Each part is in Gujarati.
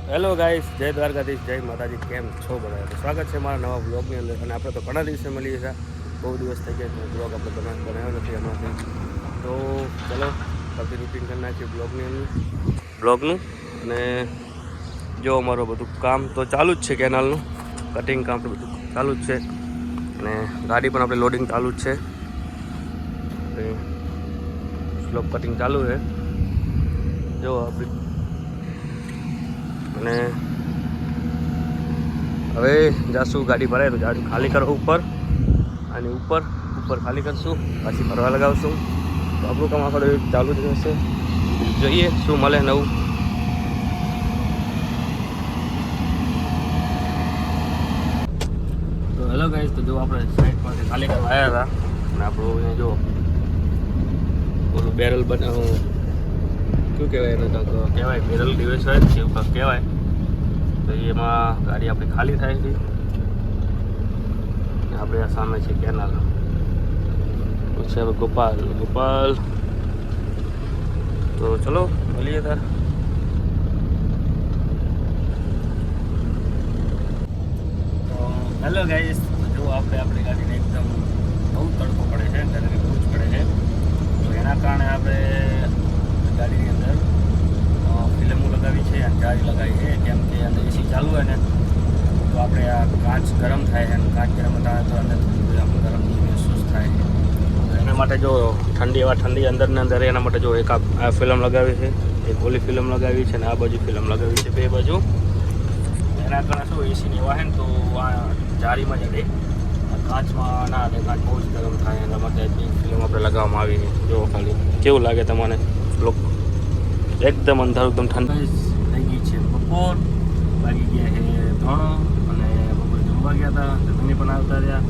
હેલો ગાઈસ, જય દ્વારકાધીશ, જય માતાજી. કેમ છો બધા? તો સ્વાગત છે મારા નવા બ્લોગની અંદર. અને આપણે તો ઘણા દિવસે મળીએ છીએ, બહુ દિવસ થઈ ગયા તો બ્લોગ આપણે બનાવ્યો નથી હમણાંથી. તો ચલો ફરતી રૂટીન કરી નાખીએ બ્લોગનું. અને જો અમારું બધું કામ તો ચાલુ જ છે, કેનાલનું કટિંગ કામ તો બધું ચાલુ જ છે. અને ગાડી પણ આપણે લોડિંગ ચાલુ જ છે, સ્લોપ કટિંગ ચાલુ છે જો આપણી. અને હવે જાશું, ગાડી ભરાય તો જાજુ ખાલી કરો ઉપર, અને ઉપર ખાલી કરશું, પાછી ભરવા લગાવશું. તો આપણું કામ આખો ચાલુ જ રહેશે. જોઈએ શું મળે નવું. તો હેલો ગાઈસ, તો જો આપણે સાઈડ પાસે ખાલી કરવા આવ્યા હતા, અને આપણું અહીંયા જો ઓલું બેરલ બનાવું, શું કહેવાય એને, તો કહેવાય બેરલ ડિવાઇસ હોય છે એવું કાંક કહેવાય. તો એમાં ગાડી આપણી ખાલી થાય છે. આપણે આ સામે છે કેનાલ, પછી હવે ગોપાલ. તો ચલો મળીએ તાર. હેલો ગાઈસ, જો આપણી ગાડીને એકદમ બહુ તડકો પડે છે, ગરમી બહુ જ પડે છે. તો એના કારણે આપણે ગાડીની અંદર ફિલ્મો લગાવી છે અને જાળી લગાવી છે. કેમ કે અંદર એસી ચાલુ હોય ને તો આપણે આ કાચ ગરમ થાય છે, અને કાચ ગરમ થાય તો અંદર આપણે ગરમ મહેસૂસ થાય છે. તો એના માટે જો ઠંડી અંદરને અંદર એના માટે જો એક આ ફિલ્મ લગાવી છે, એક ઓલી ફિલ્મ લગાવી છે, અને આ બાજુ ફિલ્મ લગાવી છે, બે બાજુ. એના કારણે શું એસીની વાહે ને તો આ જાળીમાં જડે, કાચમાં ના અડે. કાચ બહુ જ ગરમ થાય, એના માટે ફિલ્મ આપણે લગાવવામાં આવી છે. જો ખાલી કેવું લાગે તમને લોક, એકદમ અંધારું, એકદમ ઠંડી થઈ ગઈ છે. બપોર વાગી ગયા છે 3, અને બપોર જમવા ગયા હતા, તમે પણ આવતા રહ્યા.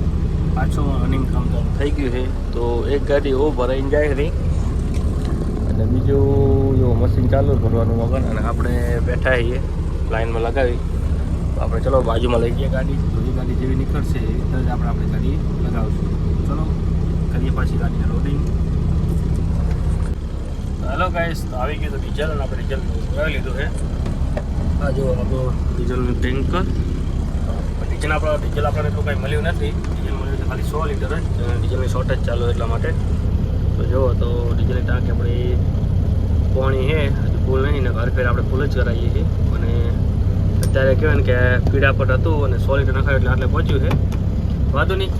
પાછું રનિંગ કામ ચાલુ થઈ ગયું છે. તો એક ગાડી ઓ ભરાઈને જાય રહી, અને બીજું જો મશીન ચાલુ ભરવાનું વગર. અને આપણે બેઠા છીએ લાઈનમાં લગાવી. તો આપણે ચલો બાજુમાં લઈ ગયા ગાડી, જૂની ગાડી જેવી નીકળશે એ રીતે જ આપણે આપણી ગાડી લગાવશું. ચલો કરીએ પાછી ગાડીને લોડિંગ. હેલો ગાઈસ, તો આવી ગયું તો ડીઝલ, અને આપણે ડીઝલ ભરાવી લીધું છે. આ જો આપણું ડીઝલનું ટેન્કર. ડીઝલ આપણને એટલું કંઈ મળ્યું નથી. ડીઝલ મળ્યું છે ખાલી 100 લીટર જ. ડીઝલની શોર્ટેજ ચાલુ એટલા માટે. તો જુઓ તો ડીઝલની ટાંકી આપણી પાણી છે, હજુ ફૂલ નહીં ને, ઘર ફેર આપણે ફૂલ જ કરાવીએ છીએ. અને અત્યારે કહેવાય ને કે પીડા પર હતું, અને 100 લીટર નખાવ્યું એટલે આટલે પહોંચ્યું છે. વાંધો નહીં,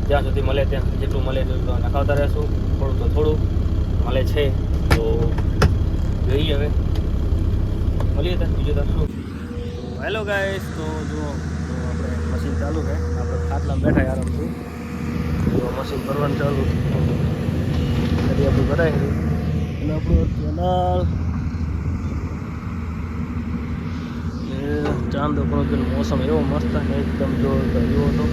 જ્યાં સુધી મળે ત્યાં જેટલું મળે એટલું નખાવતા રહેશું. થોડું તો થોડું મળે છે, તો જોઈએ હવે મળીએ ત્યાં બીજું ત્યાં શું. હેલો ગાઈસ, તો જુઓ તો આપણે મશીન ચાલુ છે. આપણે ખાટલામાં બેઠા આરામથી. તો મશીન ભરવાનું ચાલુ ગાડી આપણું ભરાય છે. અને આપણું કેનાલ ચાંદો પણ મોસમ એવો મસ્ત ને એકદમ જો હતો.